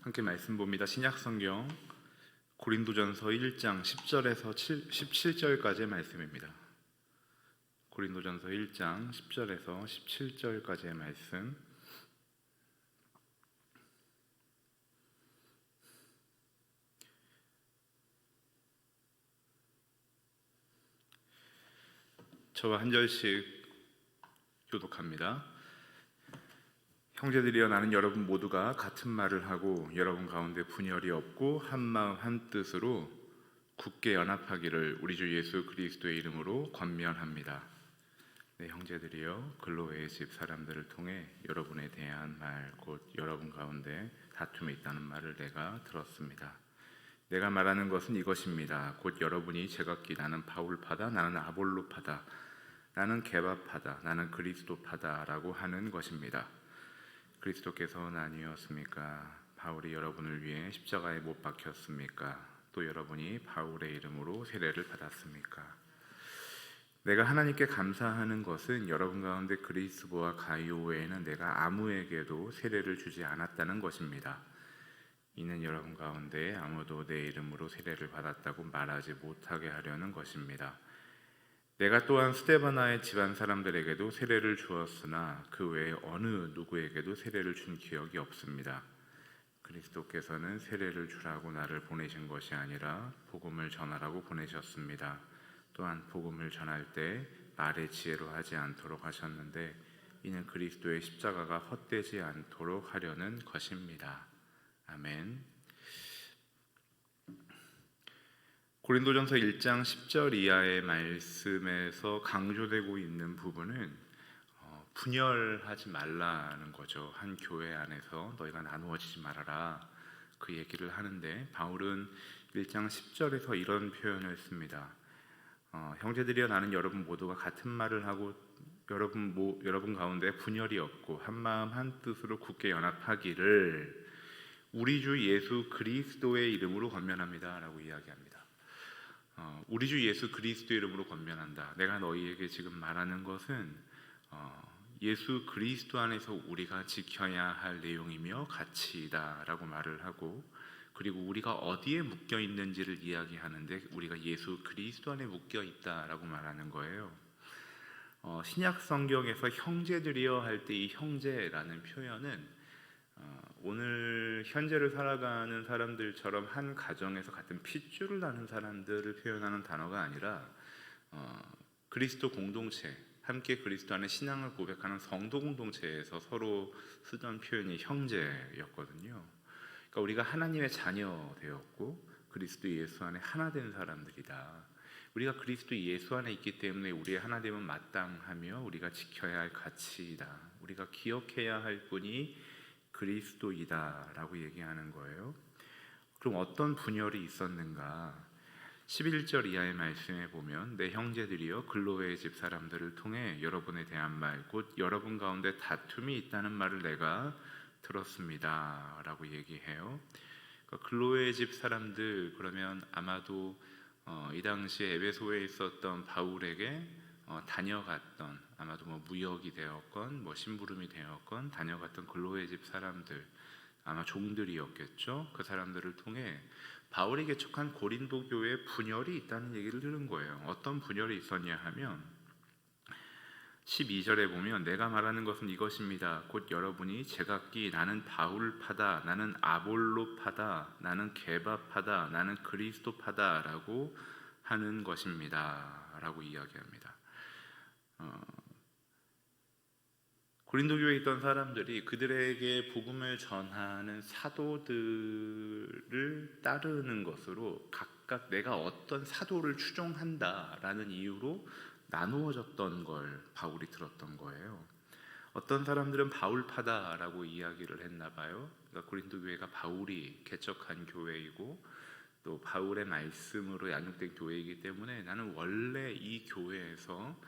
함께 말씀 봅니다. 신약성경 고린도전서 1장 10절에서 17절까지의 말씀입니다. 고린도전서 1장 10절에서 17절까지의 말씀. 저와 한 절씩 교독합니다. 형제들이여, 나는 여러분 모두가 같은 말을 하고 여러분 가운데 분열이 없고 한 마음 한 뜻으로 굳게 연합하기를 우리 주 예수 그리스도의 이름으로 권면합니다. 네, 형제들이여, 글로의 집 사람들을 통해 여러분에 대한 말, 곧 여러분 가운데 다툼이 있다는 말을 내가 들었습니다. 내가 말하는 것은 이것입니다. 곧 여러분이 제각기 나는 바울파다, 나는 아볼로파다, 나는 게바파다, 나는 그리스도파다 라고 하는 것입니다. 그리스도께서는 아니었습니까? 바울이 여러분을 위해 십자가에 못 박혔습니까? 또 여러분이 바울의 이름으로 세례를 받았습니까? 내가 하나님께 감사하는 것은 여러분 가운데 그리스도와 가이오 외에는 내가 아무에게도 세례를 주지 않았다는 것입니다. 이는 여러분 가운데 아무도 내 이름으로 세례를 받았다고 말하지 못하게 하려는 것입니다. 내가 또한 스데바나의 집안 사람들에게도 세례를 주었으나 그 외에 어느 누구에게도 세례를 준 기억이 없습니다. 그리스도께서는 세례를 주라고 나를 보내신 것이 아니라 복음을 전하라고 보내셨습니다. 또한 복음을 전할 때 말의 지혜로 하지 않도록 하셨는데 이는 그리스도의 십자가가 헛되지 않도록 하려는 것입니다. 아멘. 고린도전서 1장 10절 이하의 말씀에서 강조되고 있는 부분은 분열하지 말라는 거죠. 한 교회 안에서 너희가 나누어지지 말아라, 그 얘기를 하는데 바울은 1장 10절에서 이런 표현을 씁니다. 형제들이여, 나는 여러분 모두가 같은 말을 하고 여러분 가운데 분열이 없고 한 마음 한 뜻으로 굳게 연합하기를 우리 주 예수 그리스도의 이름으로 권면합니다 라고 이야기합니다. 우리 주 예수 그리스도의 이름으로 권면한다. 내가 너희에게 지금 말하는 것은 예수 그리스도 안에서 우리가 지켜야 할 내용이며 가치이다 라고 말을 하고, 그리고 우리가 어디에 묶여 있는지를 이야기하는데 우리가 예수 그리스도 안에 묶여 있다 라고 말하는 거예요. 신약 성경에서 형제들이여 할 때 이 형제라는 표현은 오늘 현재를 살아가는 사람들처럼 한 가정에서 같은 핏줄을 나눈 사람들을 표현하는 단어가 아니라 그리스도 공동체, 함께 그리스도 안에 신앙을 고백하는 성도 공동체에서 서로 쓰던 표현이 형제였거든요. 그러니까 우리가 하나님의 자녀 되었고 그리스도 예수 안에 하나 된 사람들이다. 우리가 그리스도 예수 안에 있기 때문에 우리의 하나됨은 마땅하며 우리가 지켜야 할 가치이다. 우리가 기억해야 할 분이 그리스도이다 라고 얘기하는 거예요. 그럼 어떤 분열이 있었는가? 11절 이하의 말씀에 보면 내 형제들이여, 글로의 집 사람들을 통해 여러분에 대한 말, 곧 여러분 가운데 다툼이 있다는 말을 내가 들었습니다 라고 얘기해요. 그러니까 글로의 집 사람들, 그러면 아마도 이 당시에 에베소에 있었던 바울에게 다녀갔던, 아마도 무역이 되었건 심부름이 되었건 다녀갔던 글로의 집 사람들, 아마 종들이었겠죠. 그 사람들을 통해 바울이 개척한 고린도 교회에 분열이 있다는 얘기를 들은 거예요. 어떤 분열이 있었냐 하면 12절에 보면 내가 말하는 것은 이것입니다. 곧 여러분이 제각기 나는 바울파다, 나는 아볼로파다, 나는 게바파다, 나는 그리스도파다 라고 하는 것입니다 라고 이야기합니다. 고린도 교회에 있던 사람들이 그들에게 복음을 전하는 사도들을 따르는 것으로 각각 내가 어떤 사도를 추종한다라는 이유로 나누어졌던 걸 바울이 들었던 거예요. 어떤 사람들은 바울파다라고 이야기를 했나 봐요. 그러니까 고린도 교회가 바울이 개척한 교회이고 또 바울의 말씀으로 양육된 교회이기 때문에 나는 원래 이 교회에서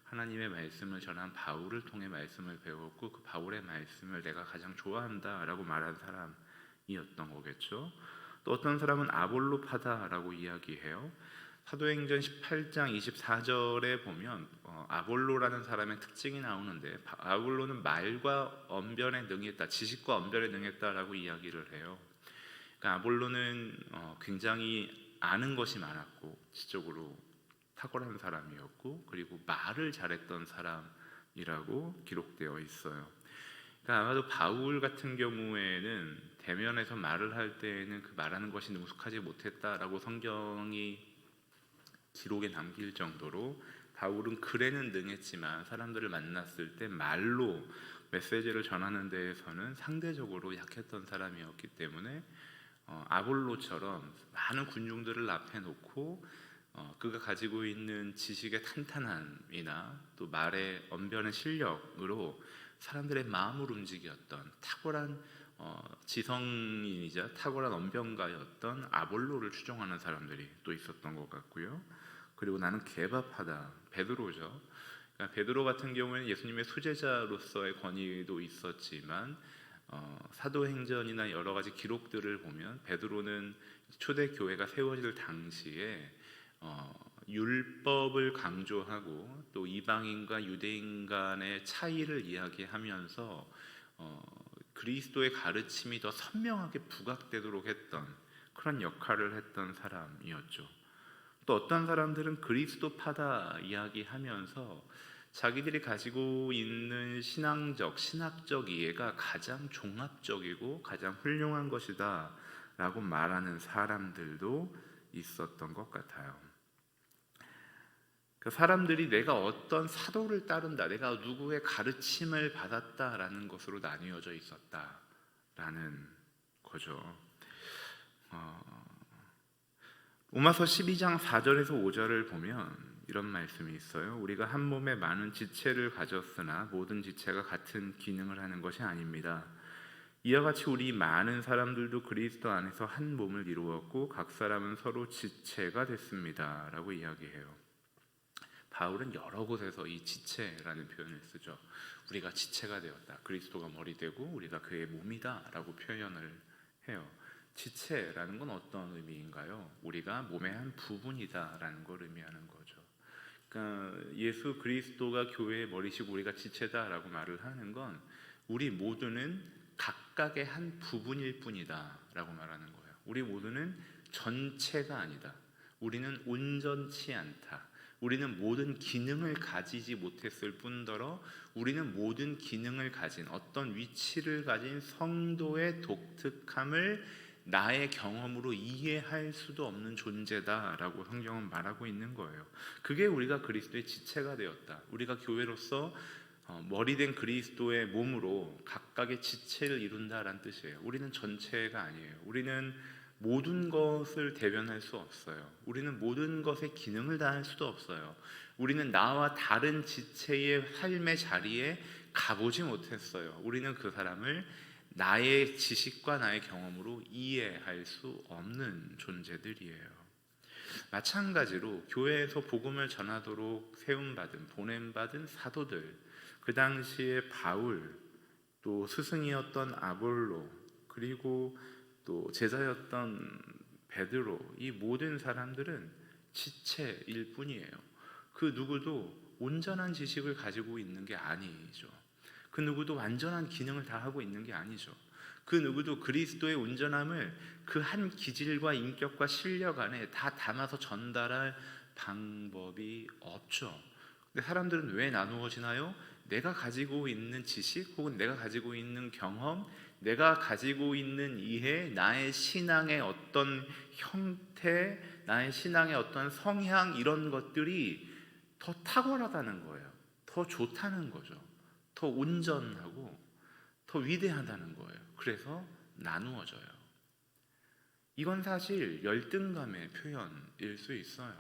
하나님의 말씀을 전한 바울을 통해 말씀을 배웠고 그 바울의 말씀을 내가 가장 좋아한다라고 말한 사람이었던 거겠죠. 또 어떤 사람은 아볼로파다라고 이야기해요. 사도행전 18장 24절에 보면 아볼로라는 사람의 특징이 나오는데, 아볼로는 말과 언변에 능했다, 지식과 언변에 능했다라고 이야기를 해요. 그러니까 아볼로는 굉장히 아는 것이 많았고 지적으로 탁월한 사람이었고, 그리고 말을 잘했던 사람이라고 기록되어 있어요. 그러니까 아마도 바울 같은 경우에는 대면에서 말을 할 때에는 그 말하는 것이 능숙하지 못했다라고 성경이 기록에 남길 정도로, 바울은 글에는 능했지만 사람들을 만났을 때 말로 메시지를 전하는 데에서는 상대적으로 약했던 사람이었기 때문에 아볼로처럼 많은 군중들을 앞에 놓고 그가 가지고 있는 지식의 탄탄함이나 또 말의 언변의 실력으로 사람들의 마음을 움직였던 탁월한 지성인이자 탁월한 언변가였던 아볼로를 추종하는 사람들이 또 있었던 것 같고요. 그리고 나는 개밥하다, 베드로죠. 그러니까 베드로 같은 경우에는 예수님의 수제자로서의 권위도 있었지만 사도행전이나 여러 가지 기록들을 보면 베드로는 초대 교회가 세워질 당시에 율법을 강조하고 또 이방인과 유대인 간의 차이를 이야기하면서 그리스도의 가르침이 더 선명하게 부각되도록 했던 그런 역할을 했던 사람이었죠. 또 어떤 사람들은 그리스도파다 이야기하면서 자기들이 가지고 있는 신학적 이해가 가장 종합적이고 가장 훌륭한 것이다 라고 말하는 사람들도 있었던 것 같아요. 그 사람들이 내가 어떤 사도를 따른다, 내가 누구의 가르침을 받았다라는 것으로 나뉘어져 있었다라는 거죠. 로마서 12장 4절에서 5절을 보면 이런 말씀이 있어요. 우리가 한 몸에 많은 지체를 가졌으나 모든 지체가 같은 기능을 하는 것이 아닙니다. 이와 같이 우리 많은 사람들도 그리스도 안에서 한 몸을 이루었고 각 사람은 서로 지체가 됐습니다 라고 이야기해요. 바울은 여러 곳에서 이 지체라는 표현을 쓰죠. 우리가 지체가 되었다, 그리스도가 머리 되고 우리가 그의 몸이다 라고 표현을 해요. 지체라는 건 어떤 의미인가요? 우리가 몸의 한 부분이다 라는 걸 의미하는 거죠. 그러니까 예수 그리스도가 교회의 머리시고 우리가 지체다 라고 말을 하는 건 우리 모두는 각각의 한 부분일 뿐이다 라고 말하는 거예요. 우리 모두는 전체가 아니다, 우리는 온전치 않다, 우리는 모든 기능을 가지지 못했을 뿐더러 우리는 모든 기능을 가진 어떤 위치를 가진 성도의 독특함을 나의 경험으로 이해할 수도 없는 존재다라고 성경은 말하고 있는 거예요. 그게 우리가 그리스도의 지체가 되었다, 우리가 교회로서 머리된 그리스도의 몸으로 각각의 지체를 이룬다라는 뜻이에요. 우리는 전체가 아니에요. 우리는 모든 것을 대변할 수 없어요. 우리는 모든 것의 기능을 다할 수도 없어요. 우리는 나와 다른 지체의 삶의 자리에 가보지 못했어요. 우리는 그 사람을 나의 지식과 나의 경험으로 이해할 수 없는 존재들이에요. 마찬가지로 교회에서 복음을 전하도록 세움받은, 보냄받은 사도들, 그 당시에 바울, 또 스승이었던 아볼로, 그리고 또 제자였던 베드로, 이 모든 사람들은 지체일 뿐이에요. 그 누구도 온전한 지식을 가지고 있는 게 아니죠. 그 누구도 완전한 기능을 다 하고 있는 게 아니죠. 그 누구도 그리스도의 온전함을 그 한 기질과 인격과 실력 안에 다 담아서 전달할 방법이 없죠. 근데 사람들은 왜 나누어지나요? 내가 가지고 있는 지식 혹은 내가 가지고 있는 경험, 내가 가지고 있는 이해, 나의 신앙의 어떤 형태, 나의 신앙의 어떤 성향, 이런 것들이 더 탁월하다는 거예요. 더 좋다는 거죠. 더 온전하고 더 위대하다는 거예요. 그래서 나누어져요. 이건 사실 열등감의 표현일 수 있어요.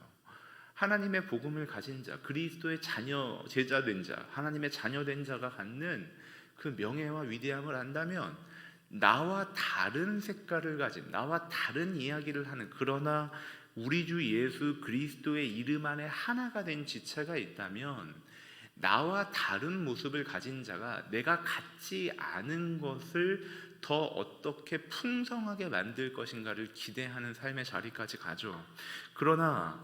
하나님의 복음을 가진 자, 그리스도의 자녀, 제자된 자, 하나님의 자녀된 자가 갖는 그 명예와 위대함을 안다면 나와 다른 색깔을 가진, 나와 다른 이야기를 하는, 그러나 우리 주 예수 그리스도의 이름 안에 하나가 된 지체가 있다면 나와 다른 모습을 가진 자가 내가 갖지 않은 것을 더 어떻게 풍성하게 만들 것인가를 기대하는 삶의 자리까지 가죠. 그러나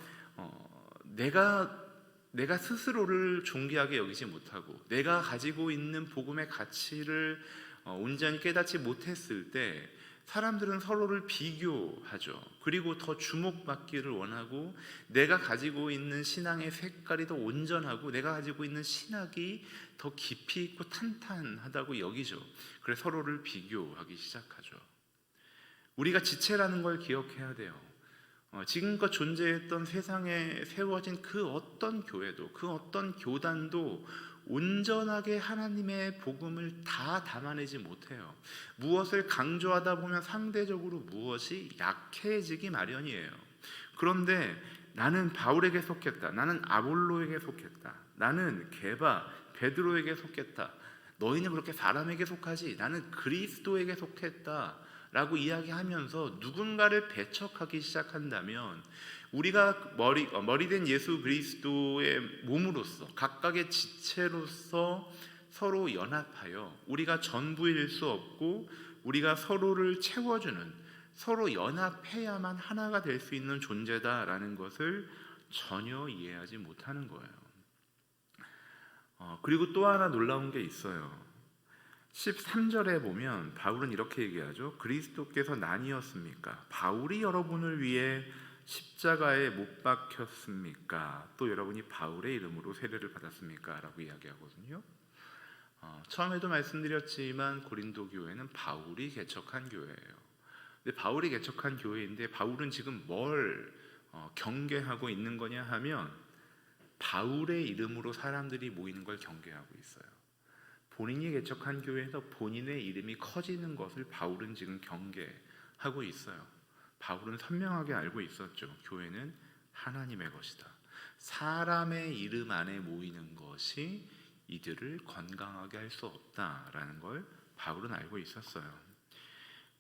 내가 스스로를 존귀하게 여기지 못하고 내가 가지고 있는 복음의 가치를 온전히 깨닫지 못했을 때 사람들은 서로를 비교하죠. 그리고 더 주목받기를 원하고 내가 가지고 있는 신앙의 색깔이 더 온전하고 내가 가지고 있는 신학이 더 깊이 있고 탄탄하다고 여기죠. 그래서 서로를 비교하기 시작하죠. 우리가 지체라는 걸 기억해야 돼요. 지금껏 존재했던 세상에 세워진 그 어떤 교회도 그 어떤 교단도 온전하게 하나님의 복음을 다 담아내지 못해요. 무엇을 강조하다 보면 상대적으로 무엇이 약해지기 마련이에요. 그런데 나는 바울에게 속했다, 나는 아볼로에게 속했다, 나는 게바, 베드로에게 속했다, 너희는 그렇게 사람에게 속하지 나는 그리스도에게 속했다 라고 이야기하면서 누군가를 배척하기 시작한다면 우리가 머리된 예수 그리스도의 몸으로서 각각의 지체로서 서로 연합하여 우리가 전부일 수 없고 우리가 서로를 채워주는, 서로 연합해야만 하나가 될 수 있는 존재다라는 것을 전혀 이해하지 못하는 거예요. 그리고 또 하나 놀라운 게 있어요. 13절에 보면 바울은 이렇게 얘기하죠. 그리스도께서 나뉘었습니까? 바울이 여러분을 위해 십자가에 못 박혔습니까? 또 여러분이 바울의 이름으로 세례를 받았습니까? 라고 이야기하거든요. 처음에도 말씀드렸지만 고린도 교회는 바울이 개척한 교회예요. 근데 바울이 개척한 교회인데 바울은 지금 뭘 경계하고 있는 거냐 하면 바울의 이름으로 사람들이 모이는 걸 경계하고 있어요. 본인이 개척한 교회에서 본인의 이름이 커지는 것을 바울은 지금 경계하고 있어요. 바울은 선명하게 알고 있었죠. 교회는 하나님의 것이다. 사람의 이름 안에 모이는 것이 이들을 건강하게 할 수 없다라는 걸 바울은 알고 있었어요.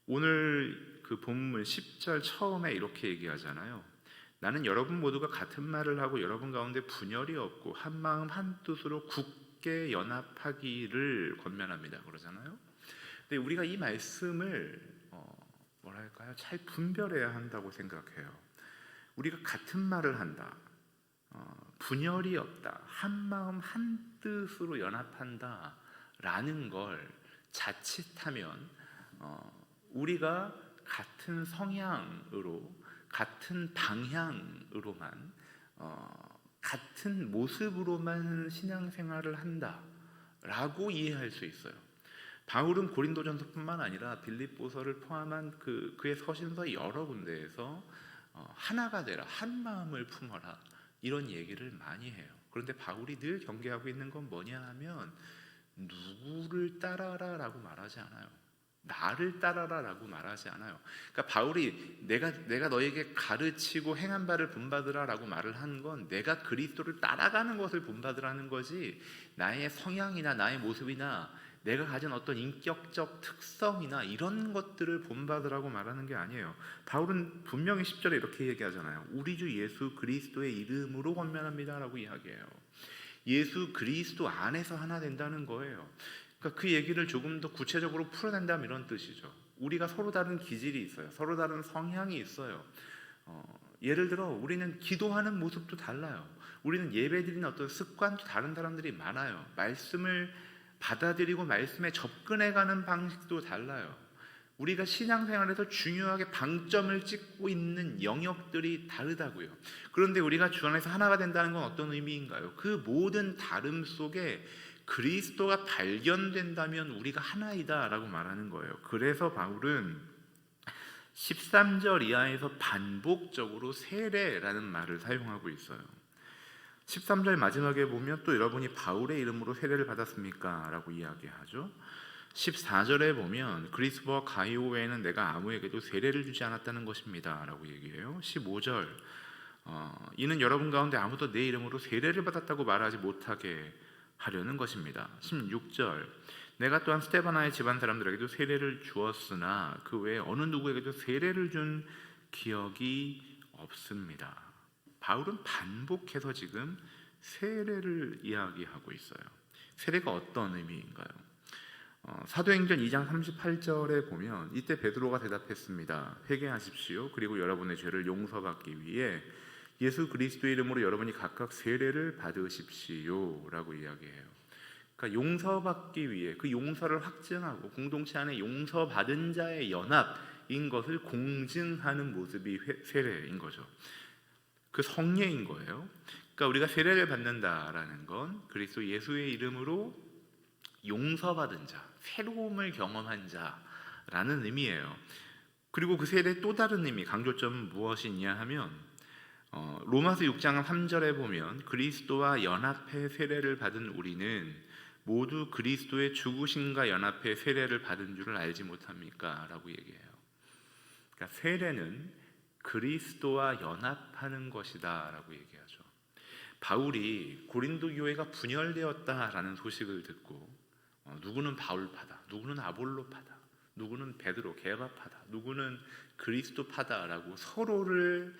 오늘 그 본문 10절 처음에 이렇게 얘기하잖아요. 나는 여러분 모두가 같은 말을 하고 여러분 가운데 분열이 없고 한 마음 한 뜻으로 굳게 연합하기를 권면합니다. 그러잖아요. 근데 우리가 이 말씀을 뭐랄까요? 잘 분별해야 한다고 생각해요. 우리가 같은 말을 한다, 분열이 없다, 한 마음 한 뜻으로 연합한다 라는 걸 자칫하면 우리가 같은 성향으로 같은 방향으로만 같은 모습으로만 신앙생활을 한다라고 이해할 수 있어요. 바울은 고린도전서뿐만 아니라 빌립보서를 포함한 그의 서신서 여러 군데에서 하나가 되라, 한 마음을 품어라 이런 얘기를 많이 해요. 그런데 바울이 늘 경계하고 있는 건 뭐냐 하면 누구를 따라라라고 말하지 않아요. 나를 따라라라고 말하지 않아요. 그러니까 바울이 내가 너에게 가르치고 행한 바를 본받으라라고 말을 한 건 내가 그리스도를 따라가는 것을 본받으라는 거지 나의 성향이나 나의 모습이나 내가 가진 어떤 인격적 특성이나 이런 것들을 본받으라고 말하는 게 아니에요. 바울은 분명히 10절에 이렇게 얘기하잖아요. 우리 주 예수 그리스도의 이름으로 권면합니다라고 이야기해요. 예수 그리스도 안에서 하나 된다는 거예요. 그러니까 그 얘기를 조금 더 구체적으로 풀어낸다면 이런 뜻이죠. 우리가 서로 다른 기질이 있어요. 서로 다른 성향이 있어요. 예를 들어 우리는 기도하는 모습도 달라요. 우리는 예배드리는 어떤 습관도 다른 사람들이 많아요. 말씀을 받아들이고 말씀에 접근해가는 방식도 달라요. 우리가 신앙생활에서 중요하게 방점을 찍고 있는 영역들이 다르다고요. 그런데 우리가 주 안에서 하나가 된다는 건 어떤 의미인가요? 그 모든 다름 속에 그리스도가 발견된다면 우리가 하나이다 라고 말하는 거예요. 그래서 바울은 13절 이하에서 반복적으로 세례라는 말을 사용하고 있어요. 13절 마지막에 보면 또 여러분이 바울의 이름으로 세례를 받았습니까? 라고 이야기하죠. 14절에 보면 그리스도와 가이오 외에는 내가 아무에게도 세례를 주지 않았다는 것입니다 라고 얘기해요. 15절 이는 여러분 가운데 아무도 내 이름으로 세례를 받았다고 말하지 못하게 하려는 것입니다. 16절 내가 또한 스데바나의 집안 사람들에게도 세례를 주었으나 그 외에 어느 누구에게도 세례를 준 기억이 없습니다. 바울은 반복해서 지금 세례를 이야기하고 있어요. 세례가 어떤 의미인가요? 사도행전 2장 38절에 보면 이때 베드로가 대답했습니다. 회개하십시오. 그리고 여러분의 죄를 용서받기 위해 예수 그리스도의 이름으로 여러분이 각각 세례를 받으십시오 라고 이야기해요. 그러니까 용서받기 위해 그 용서를 확증하고 공동체 안에 용서받은 자의 연합, 세례자인 것을 공증하는 모습이 세례인 거죠. 그 성례인 거예요. 그러니까 우리가 세례를 받는다라는 건 그리스도 예수의 이름으로 용서받은 자, 새로움을 경험한 자라는 의미예요. 그리고 그 세례의 또 다른 의미, 강조점은 무엇이냐 하면 로마서 6장 3절에 보면 그리스도와 연합해 세례를 받은 우리는 모두 그리스도의 죽으심과 연합해 세례를 받은 줄을 알지 못합니까? 라고 얘기해요. 그러니까 세례는 그리스도와 연합하는 것이다 라고 얘기하죠. 바울이 고린도 교회가 분열되었다라는 소식을 듣고 누구는 바울파다, 누구는 아볼로파다, 누구는 베드로 개바파다, 누구는 그리스도파다라고 서로를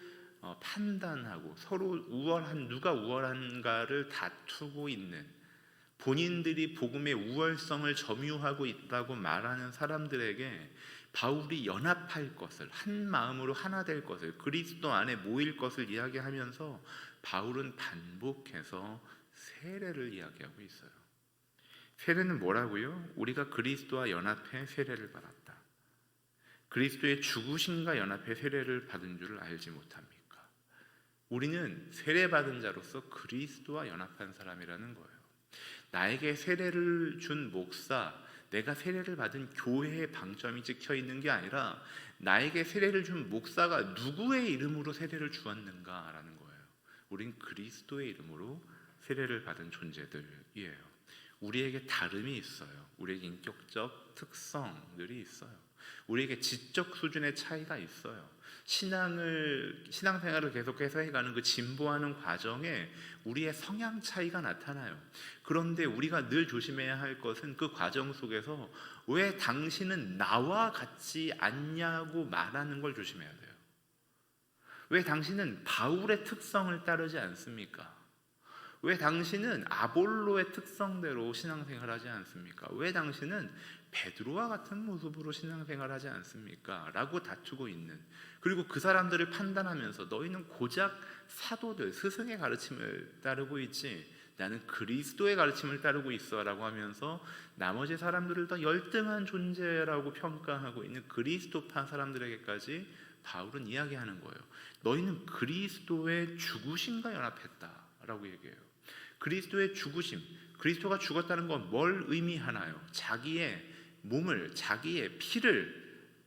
판단하고 서로 누가 우월한가를 다투고 있는, 본인들이 복음의 우월성을 점유하고 있다고 말하는 사람들에게 바울이 연합할 것을, 한 마음으로 하나 될 것을, 그리스도 안에 모일 것을 이야기하면서 바울은 반복해서 세례를 이야기하고 있어요. 세례는 뭐라고요? 우리가 그리스도와 연합해 세례를 받았다. 그리스도의 죽으심과 연합해 세례를 받은 줄을 알지 못합니까? 우리는 세례받은 자로서 그리스도와 연합한 사람이라는 거예요. 나에게 세례를 준 목사, 내가 세례를 받은 교회의 방점이 찍혀 있는 게 아니라 나에게 세례를 준 목사가 누구의 이름으로 세례를 주었는가라는 거예요. 우린 그리스도의 이름으로 세례를 받은 존재들이에요. 우리에게 다름이 있어요. 우리에게 인격적 특성들이 있어요. 우리에게 지적 수준의 차이가 있어요. 신앙생활을 계속해서 해가는 그 진보하는 과정에 우리의 성향 차이가 나타나요. 그런데 우리가 늘 조심해야 할 것은 그 과정 속에서 왜 당신은 나와 같지 않냐고 말하는 걸 조심해야 돼요. 왜 당신은 바울의 특성을 따르지 않습니까? 왜 당신은 아볼로의 특성대로 신앙생활하지 않습니까? 왜 당신은 베드로와 같은 모습으로 신앙생활하지 않습니까? 라고 다투고 있는, 그리고 그 사람들을 판단하면서 너희는 고작 사도들, 스승의 가르침을 따르고 있지 나는 그리스도의 가르침을 따르고 있어 라고 하면서 나머지 사람들을 더 열등한 존재라고 평가하고 있는 그리스도파 사람들에게까지 바울은 이야기하는 거예요. 너희는 그리스도의 죽으심과 연합했다 라고 얘기해요. 그리스도의 죽으심, 그리스도가 죽었다는 건 뭘 의미하나요? 자기의 몸을, 자기의 피를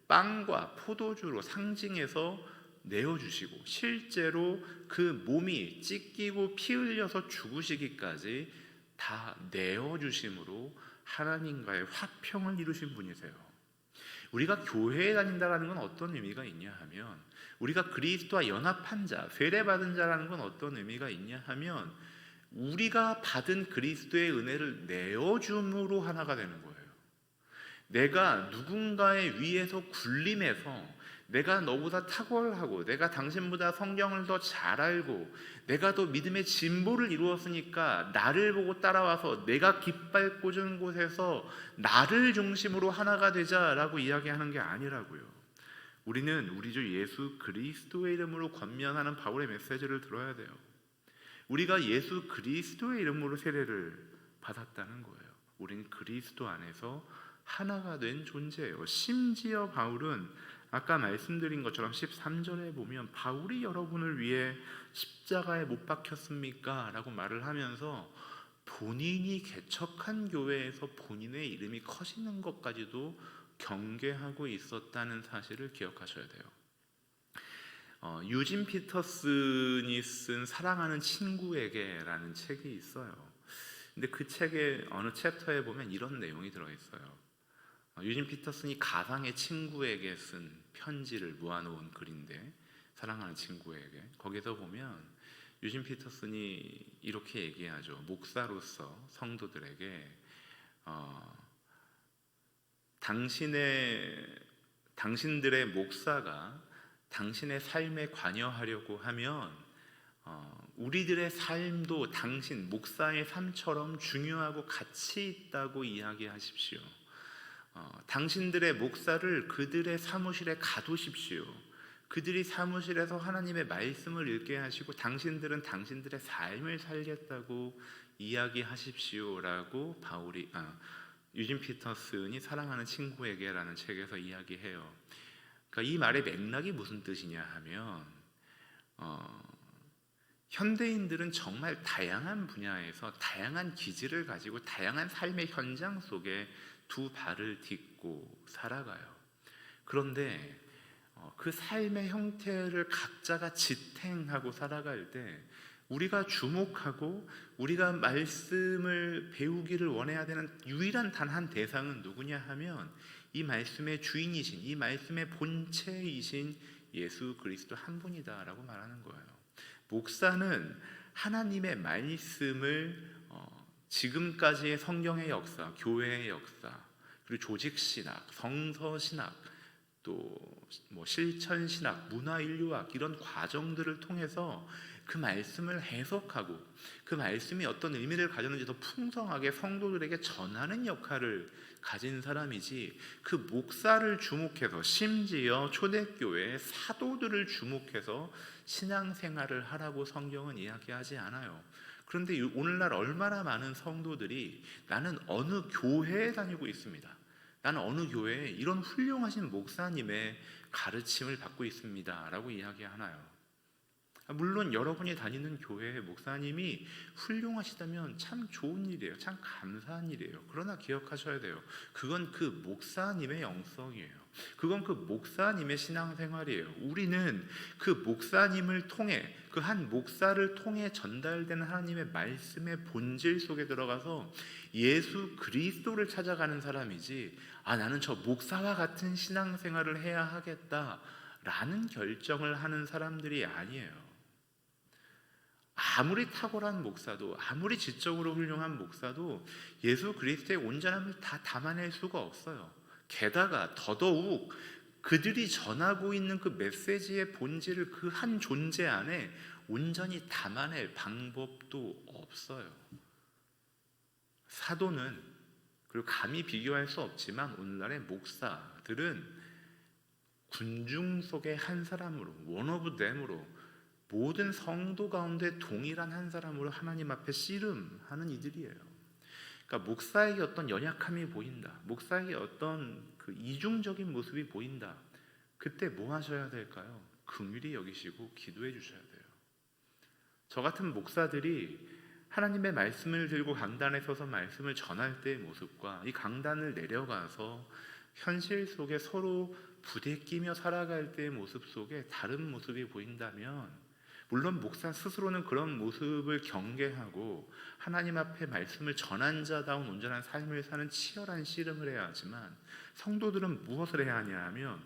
빵과 포도주로 상징해서 내어주시고 실제로 그 몸이 찢기고 피 흘려서 죽으시기까지 다 내어주심으로 하나님과의 화평을 이루신 분이세요. 우리가 교회에 다닌다는 건 어떤 의미가 있냐 하면, 우리가 그리스도와 연합한 자, 세례받은 자라는 건 어떤 의미가 있냐 하면 우리가 받은 그리스도의 은혜를 내어줌으로 하나가 되는 거예요. 내가 누군가의 위에서 군림해서 내가 너보다 탁월하고 내가 당신보다 성경을 더 잘 알고 내가 더 믿음의 진보를 이루었으니까 나를 보고 따라와서 내가 깃발 꽂은 곳에서 나를 중심으로 하나가 되자라고 이야기하는 게 아니라고요. 우리는 우리 주 예수 그리스도의 이름으로 권면하는 바울의 메시지를 들어야 돼요. 우리가 예수 그리스도의 이름으로 세례를 받았다는 거예요. 우린 그리스도 안에서 하나가 된 존재예요. 심지어 바울은 아까 말씀드린 것처럼 13절에 보면 바울이 여러분을 위해 십자가에 못 박혔습니까? 라고 말을 하면서 본인이 개척한 교회에서 본인의 이름이 커지는 것까지도 경계하고 있었다는 사실을 기억하셔야 돼요. 유진 피터슨이 쓴 사랑하는 친구에게라는 책이 있어요. 근데 그 책의 어느 챕터에 보면 이런 내용이 들어있어요. 유진 피터슨이 가상의 친구에게 쓴 편지를 모아놓은 글인데, 사랑하는 친구에게, 거기서 보면 유진 피터슨이 이렇게 얘기하죠. 목사로서 성도들에게 당신들의 목사가 당신의 삶에 관여하려고 하면 우리들의 삶도 당신 목사의 삶처럼 중요하고 가치 있다고 이야기하십시오. 당신들의 목사를 그들의 사무실에 가두십시오. 그들이 사무실에서 하나님의 말씀을 읽게 하시고 당신들은 당신들의 삶을 살겠다고 이야기하십시오라고 유진 피터슨이 사랑하는 친구에게라는 책에서 이야기해요. 그러니까 이 말의 맥락이 무슨 뜻이냐 하면 현대인들은 정말 다양한 분야에서 다양한 기질을 가지고 다양한 삶의 현장 속에 두 발을 딛고 살아가요. 그런데 그 삶의 형태를 각자가 지탱하고 살아갈 때 우리가 주목하고 우리가 말씀을 배우기를 원해야 되는 유일한 단 한 대상은 누구냐 하면 이 말씀의 주인이신, 이 말씀의 본체이신 예수 그리스도 한 분이다라고 말하는 거예요. 목사는 하나님의 말씀을 지금까지의 성경의 역사, 교회의 역사, 그리고 조직신학, 성서신학, 또 뭐 실천신학, 문화인류학 이런 과정들을 통해서 그 말씀을 해석하고 그 말씀이 어떤 의미를 가졌는지 더 풍성하게 성도들에게 전하는 역할을 가진 사람이지, 그 목사를 주목해서 심지어 초대교회의 사도들을 주목해서 신앙생활을 하라고 성경은 이야기하지 않아요. 그런데 오늘날 얼마나 많은 성도들이 나는 어느 교회에 다니고 있습니다, 나는 어느 교회에 이런 훌륭하신 목사님의 가르침을 받고 있습니다 라고 이야기하나요? 물론 여러분이 다니는 교회의 목사님이 훌륭하시다면 참 좋은 일이에요. 참 감사한 일이에요. 그러나 기억하셔야 돼요. 그건 그 목사님의 영성이에요. 그건 그 목사님의 신앙생활이에요. 우리는 그 목사님을 통해, 그 한 목사를 통해 전달되는 하나님의 말씀의 본질 속에 들어가서 예수 그리스도를 찾아가는 사람이지, 나는 저 목사와 같은 신앙생활을 해야 하겠다라는 결정을 하는 사람들이 아니에요. 아무리 탁월한 목사도, 아무리 지적으로 훌륭한 목사도 예수 그리스도의 온전함을 다 담아낼 수가 없어요. 게다가 더더욱 그들이 전하고 있는 그 메시지의 본질을 그 한 존재 안에 온전히 담아낼 방법도 없어요. 사도는, 그리고 감히 비교할 수 없지만 오늘날의 목사들은 군중 속의 한 사람으로, 원 오브 댐으로 모든 성도 가운데 동일한 한 사람으로 하나님 앞에 씨름하는 이들이에요. 그러니까 목사에게 어떤 연약함이 보인다, 목사에게 어떤 그 이중적인 모습이 보인다, 그때 뭐 하셔야 될까요? 긍휼히 여기시고 기도해 주셔야 돼요. 저 같은 목사들이 하나님의 말씀을 들고 강단에 서서 말씀을 전할 때의 모습과 이 강단을 내려가서 현실 속에 서로 부대끼며 살아갈 때의 모습 속에 다른 모습이 보인다면, 물론 목사 스스로는 그런 모습을 경계하고 하나님 앞에 말씀을 전한 자다운 온전한 삶을 사는 치열한 씨름을 해야 하지만, 성도들은 무엇을 해야 하냐 하면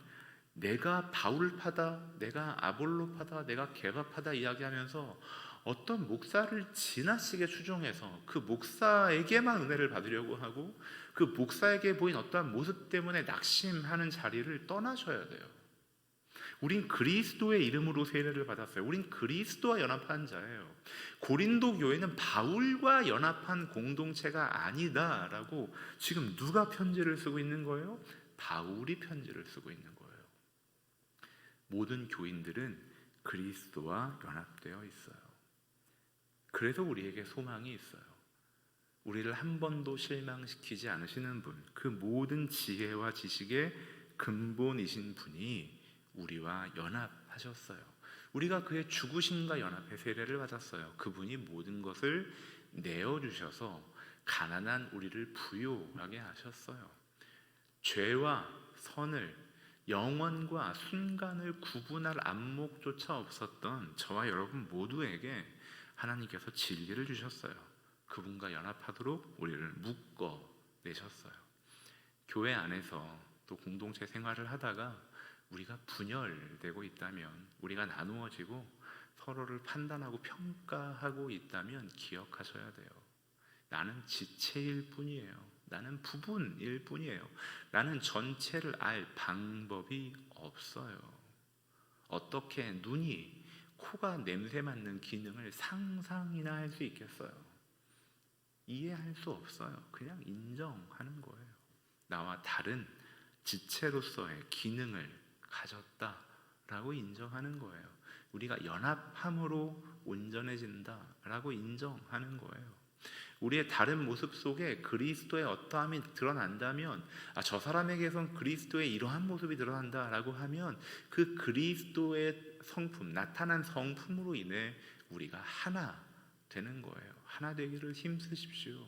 내가 바울파다, 내가 아볼로파다, 내가 게바파다 이야기하면서 어떤 목사를 지나치게 추종해서 그 목사에게만 은혜를 받으려고 하고 그 목사에게 보인 어떠한 모습 때문에 낙심하는 자리를 떠나셔야 돼요. 우린 그리스도의 이름으로 세례를 받았어요. 우린 그리스도와 연합한 자예요. 고린도 교회는 바울과 연합한 공동체가 아니다라고 지금 누가 편지를 쓰고 있는 거예요? 바울이 편지를 쓰고 있는 거예요. 모든 교인들은 그리스도와 연합되어 있어요. 그래서 우리에게 소망이 있어요. 우리를 한 번도 실망시키지 않으시는 분, 그 모든 지혜와 지식의 근본이신 분이 우리와 연합하셨어요. 우리가 그의 죽으심과 연합의 세례를 받았어요. 그분이 모든 것을 내어주셔서 가난한 우리를 부유하게 하셨어요. 죄와 선을, 영원과 순간을 구분할 안목조차 없었던 저와 여러분 모두에게 하나님께서 진리를 주셨어요. 그분과 연합하도록 우리를 묶어내셨어요. 교회 안에서 또 공동체 생활을 하다가 우리가 분열되고 있다면, 우리가 나누어지고 서로를 판단하고 평가하고 있다면 기억하셔야 돼요. 나는 지체일 뿐이에요. 나는 부분일 뿐이에요. 나는 전체를 알 방법이 없어요. 어떻게 눈이, 코가 냄새 맡는 기능을 상상이나 할 수 있겠어요? 이해할 수 없어요. 그냥 인정하는 거예요. 나와 다른 지체로서의 기능을 가졌다라고 인정하는 거예요. 우리가 연합함으로 온전해진다라고 인정하는 거예요. 우리의 다른 모습 속에 그리스도의 어떠함이 드러난다면, 저 사람에게선 그리스도의 이러한 모습이 드러난다라고 하면 그 그리스도의 성품, 나타난 성품으로 인해 우리가 하나 되는 거예요. 하나 되기를 힘쓰십시오.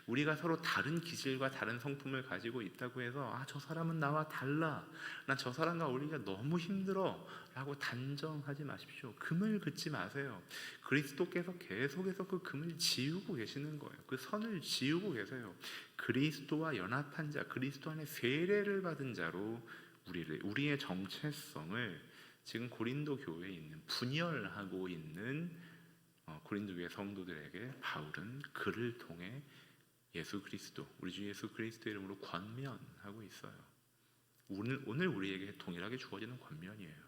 우리가 서로 다른 기질과 다른 성품을 가지고 있다고 해서 저 사람은 나와 달라, 난 저 사람과 어울리기가 너무 힘들어 라고 단정하지 마십시오. 금을 긋지 마세요. 그리스도께서 계속해서 그 금을 지우고 계시는 거예요. 그 선을 지우고 계세요. 그리스도와 연합한 자, 그리스도 안에 세례를 받은 자로 우리의 정체성을 지금 고린도 교회에 있는, 분열하고 있는 고린도 교회 성도들에게 바울은 그를 통해 예수 그리스도, 우리 주 예수 그리스도의 이름으로 권면하고 있어요. 오늘 우리에게 동일하게 주어지는 권면이에요.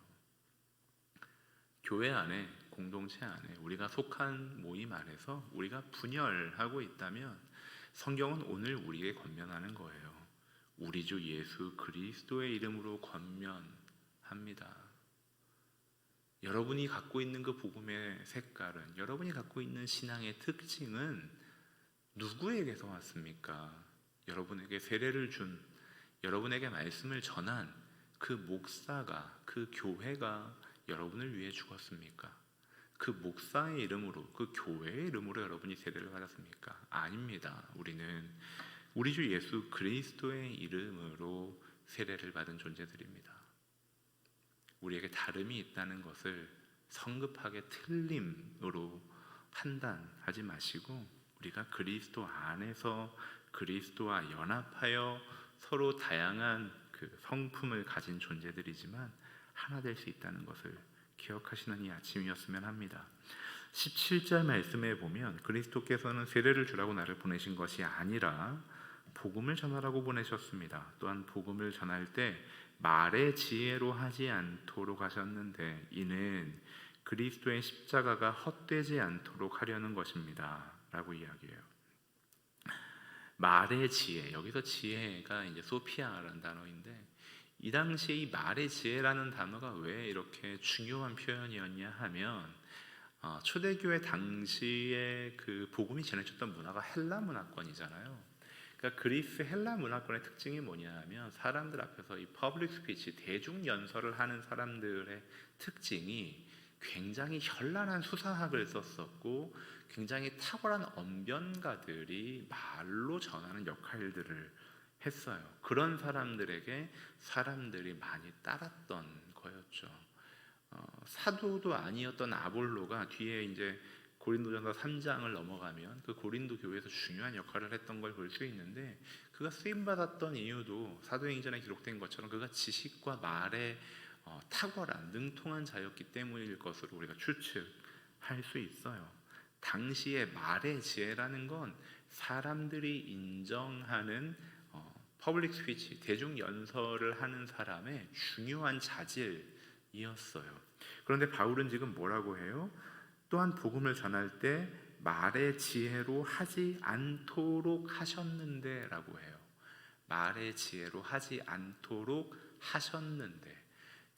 교회 안에, 공동체 안에, 우리가 속한 모임 안에서 우리가 분열하고 있다면 성경은 오늘 우리에게 권면하는 거예요. 우리 주 예수 그리스도의 이름으로 권면합니다. 여러분이 갖고 있는 그 복음의 색깔은, 여러분이 갖고 있는 신앙의 특징은 누구에게서 왔습니까? 여러분에게 세례를 준, 여러분에게 말씀을 전한 그 목사가, 그 교회가 여러분을 위해 죽었습니까? 그 목사의 이름으로, 그 교회의 이름으로 여러분이 세례를 받았습니까? 아닙니다. 우리는 우리 주 예수 그리스도의 이름으로 세례를 받은 존재들입니다. 우리에게 다름이 있다는 것을 성급하게 틀림으로 판단하지 마시고, 우리가 그리스도 안에서 그리스도와 연합하여 서로 다양한 그 성품을 가진 존재들이지만 하나 될 수 있다는 것을 기억하시는 이 아침이었으면 합니다. 17절 말씀에 보면 그리스도께서는 세례를 주라고 나를 보내신 것이 아니라 복음을 전하라고 보내셨습니다. 또한 복음을 전할 때 말의 지혜로 하지 않도록 하셨는데 이는 그리스도의 십자가가 헛되지 않도록 하려는 것입니다 라고 이야기해요. 말의 지혜, 여기서 지혜가 이제 소피아라는 단어인데, 이 당시에 이 말의 지혜라는 단어가 왜 이렇게 중요한 표현이었냐 하면 초대교회 당시에 그 복음이 전해졌던 문화가 헬라 문화권이잖아요. 그러니까 그리스 헬라 문화권의 특징이 뭐냐 하면 사람들 앞에서 이 퍼블릭 스피치, 대중 연설을 하는 사람들의 특징이 굉장히 현란한 수사학을 썼었고 굉장히 탁월한 언변가들이 말로 전하는 역할들을 했어요. 그런 사람들에게 사람들이 많이 따랐던 거였죠. 사도도 아니었던 아볼로가 뒤에 이제 고린도전서 3장을 넘어가면 그 고린도 교회에서 중요한 역할을 했던 걸 볼 수 있는데, 그가 쓰임받았던 이유도 사도행전에 기록된 것처럼 그가 지식과 말에 탁월한 능통한 자였기 때문일 것으로 우리가 추측할 수 있어요. 당시에 말의 지혜라는 건 사람들이 인정하는 퍼블릭 스피치, 대중 연설을 하는 사람의 중요한 자질이었어요. 그런데 바울은 지금 뭐라고 해요? 또한 복음을 전할 때 말의 지혜로 하지 않도록 하셨는데 라고 해요. 말의 지혜로 하지 않도록 하셨는데,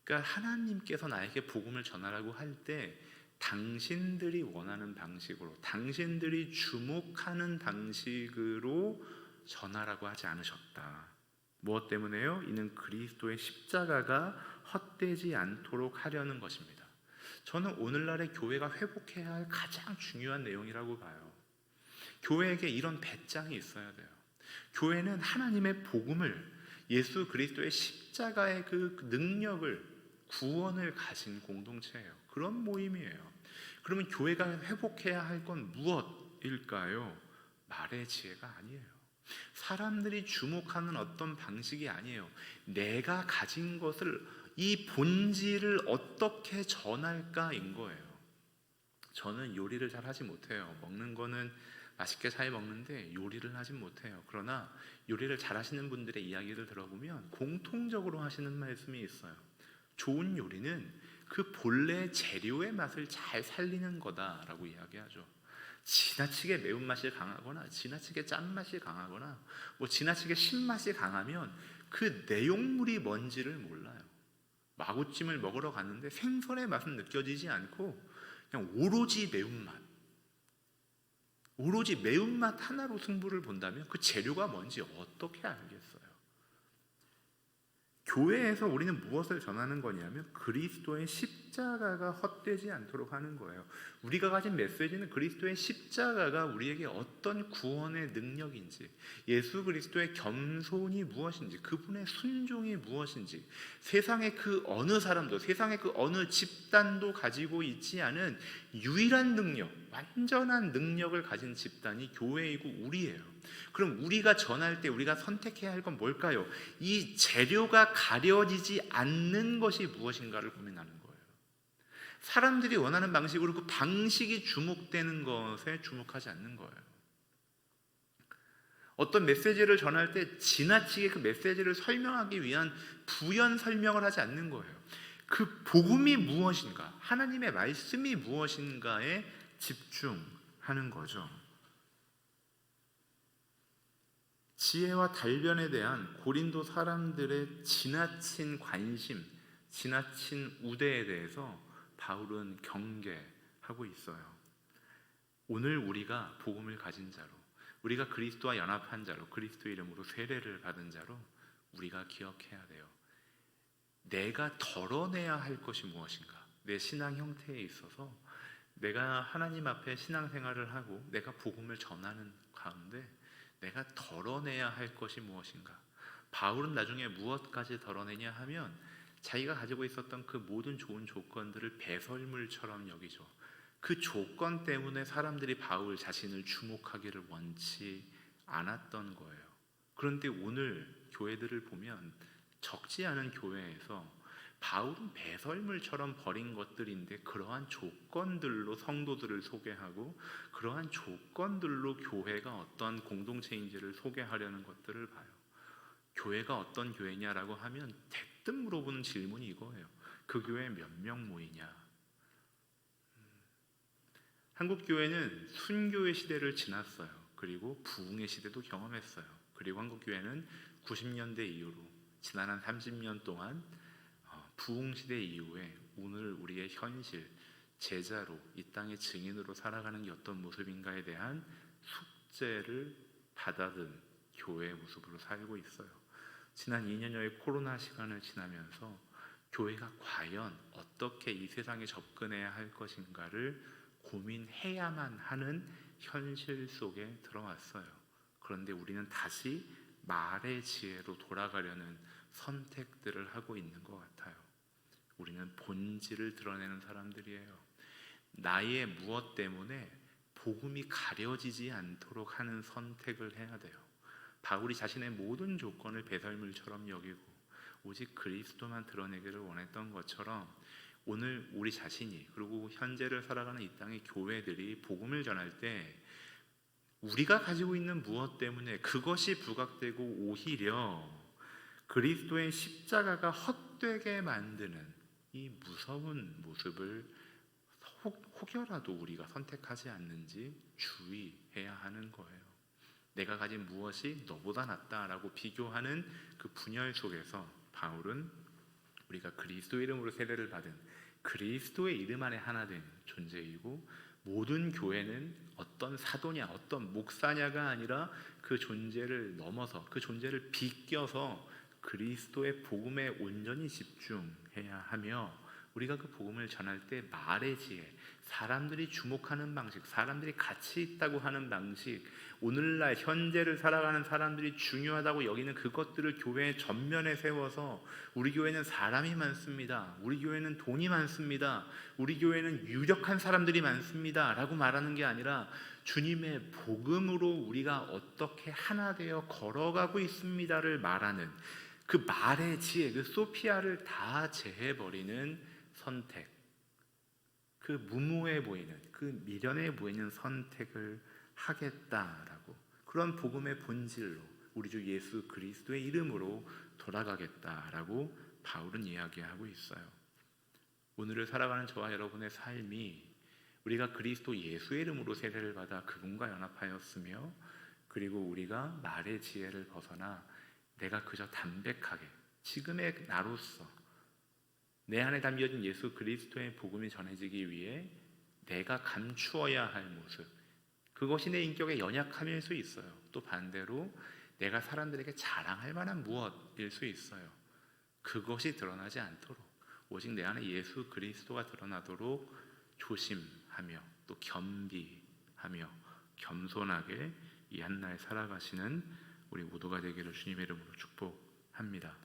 그러니까 하나님께서 나에게 복음을 전하라고 할 때 당신들이 원하는 방식으로, 당신들이 주목하는 방식으로 전하라고 하지 않으셨다. 무엇 때문에요? 이는 그리스도의 십자가가 헛되지 않도록 하려는 것입니다. 저는 오늘날의 교회가 회복해야 할 가장 중요한 내용이라고 봐요. 교회에게 이런 배짱이 있어야 돼요. 교회는 하나님의 복음을, 예수 그리스도의 십자가의 그 능력을, 구원을 가진 공동체예요. 그런 모임이에요. 그러면 교회가 회복해야 할 건 무엇일까요? 말의 지혜가 아니에요. 사람들이 주목하는 어떤 방식이 아니에요. 내가 가진 것을, 이 본질을 어떻게 전할까인 거예요. 저는 요리를 잘 하지 못해요. 먹는 거는 맛있게 잘 먹는데 요리를 하진 못해요. 그러나 요리를 잘 하시는 분들의 이야기를 들어보면 공통적으로 하시는 말씀이 있어요. 좋은 요리는 그 본래 재료의 맛을 잘 살리는 거다라고 이야기하죠. 지나치게 매운맛이 강하거나 지나치게 짠맛이 강하거나 지나치게 신맛이 강하면 그 내용물이 뭔지를 몰라요. 마구찜을 먹으러 갔는데 생선의 맛은 느껴지지 않고 그냥 오로지 매운맛, 오로지 매운맛 하나로 승부를 본다면 그 재료가 뭔지 어떻게 알겠어요? 교회에서 우리는 무엇을 전하는 거냐면 그리스도의 십자가가 헛되지 않도록 하는 거예요. 우리가 가진 메시지는 그리스도의 십자가가 우리에게 어떤 구원의 능력인지, 예수 그리스도의 겸손이 무엇인지, 그분의 순종이 무엇인지, 세상의 그 어느 사람도, 세상의 그 어느 집단도 가지고 있지 않은 유일한 능력, 완전한 능력을 가진 집단이 교회이고 우리예요. 그럼 우리가 전할 때 우리가 선택해야 할 건 뭘까요? 이 재료가 가려지지 않는 것이 무엇인가를 고민하는 거예요. 사람들이 원하는 방식으로 그 방식이 주목되는 것에 주목하지 않는 거예요. 어떤 메시지를 전할 때 지나치게 그 메시지를 설명하기 위한 부연 설명을 하지 않는 거예요. 그 복음이 무엇인가, 하나님의 말씀이 무엇인가에 집중하는 거죠. 지혜와 달변에 대한 고린도 사람들의 지나친 관심, 지나친 우대에 대해서 바울은 경계하고 있어요. 오늘 우리가 복음을 가진 자로, 우리가 그리스도와 연합한 자로, 그리스도 이름으로 세례를 받은 자로 우리가 기억해야 돼요. 내가 덜어내야 할 것이 무엇인가? 내 신앙 형태에 있어서 내가 하나님 앞에 신앙생활을 하고 내가 복음을 전하는 가운데 내가 덜어내야 할 것이 무엇인가? 바울은 나중에 무엇까지 덜어내냐 하면 자기가 가지고 있었던 그 모든 좋은 조건들을 배설물처럼 여기죠. 그 조건 때문에 사람들이 바울 자신을 주목하기를 원치 않았던 거예요. 그런데 오늘 교회들을 보면 적지 않은 교회에서 바울은 배설물처럼 버린 것들인데 그러한 조건들로 성도들을 소개하고 그러한 조건들로 교회가 어떤 공동체인지를 소개하려는 것들을 봐요. 교회가 어떤 교회냐라고 하면 대뜸 물어보는 질문이 이거예요. 그 교회에 몇 명 모이냐? 한국 교회는 순교의 시대를 지났어요. 그리고 부흥의 시대도 경험했어요. 그리고 한국 교회는 90년대 이후로 지난 한 30년 동안 부흥 시대 이후에 오늘 우리의 현실, 제자로 이 땅의 증인으로 살아가는 게 어떤 모습인가에 대한 숙제를 받아든 교회의 모습으로 살고 있어요. 지난 2년여의 코로나 시간을 지나면서 교회가 과연 어떻게 이 세상에 접근해야 할 것인가를 고민해야만 하는 현실 속에 들어왔어요. 그런데 우리는 다시 말의 지혜로 돌아가려는 선택들을 하고 있는 것 같아요. 우리는 본질을 드러내는 사람들이에요. 나의 무엇 때문에 복음이 가려지지 않도록 하는 선택을 해야 돼요. 바울이 자신의 모든 조건을 배설물처럼 여기고 오직 그리스도만 드러내기를 원했던 것처럼 오늘 우리 자신이 그리고 현재를 살아가는 이 땅의 교회들이 복음을 전할 때 우리가 가지고 있는 무엇 때문에 그것이 부각되고 오히려 그리스도의 십자가가 헛되게 만드는 이 무서운 모습을 혹여라도 우리가 선택하지 않는지 주의해야 하는 거예요. 내가 가진 무엇이 너보다 낫다라고 비교하는 그 분열 속에서 바울은 우리가 그리스도 이름으로 세례를 받은 그리스도의 이름 안에 하나 된 존재이고 모든 교회는 어떤 사도냐 어떤 목사냐가 아니라 그 존재를 넘어서 그 존재를 비껴서 그리스도의 복음에 온전히 집중해야 하며 우리가 그 복음을 전할 때 말의 지혜, 사람들이 주목하는 방식, 사람들이 가치 있다고 하는 방식, 오늘날 현재를 살아가는 사람들이 중요하다고 여기는 그것들을 교회의 전면에 세워서 우리 교회는 사람이 많습니다, 우리 교회는 돈이 많습니다, 우리 교회는 유력한 사람들이 많습니다 라고 말하는 게 아니라 주님의 복음으로 우리가 어떻게 하나 되어 걸어가고 있습니다를 말하는 그 말의 지혜, 그 소피아를 다 제해버리는 선택, 그 무모해 보이는, 그 미련해 보이는 선택을 하겠다라고, 그런 복음의 본질로 우리 주 예수 그리스도의 이름으로 돌아가겠다라고 바울은 이야기하고 있어요. 오늘을 살아가는 저와 여러분의 삶이 우리가 그리스도 예수의 이름으로 세례를 받아 그분과 연합하였으며 그리고 우리가 말의 지혜를 벗어나 내가 그저 담백하게 지금의 나로서 내 안에 담겨진 예수 그리스도의 복음이 전해지기 위해 내가 감추어야 할 모습, 그것이 내 인격의 연약함일 수 있어요. 또 반대로 내가 사람들에게 자랑할 만한 무엇일 수 있어요. 그것이 드러나지 않도록 오직 내 안에 예수 그리스도가 드러나도록 조심하며 또 겸비하며 겸손하게 이 한날 살아가시는 우리 모두가 되기를 주님의 이름으로 축복합니다.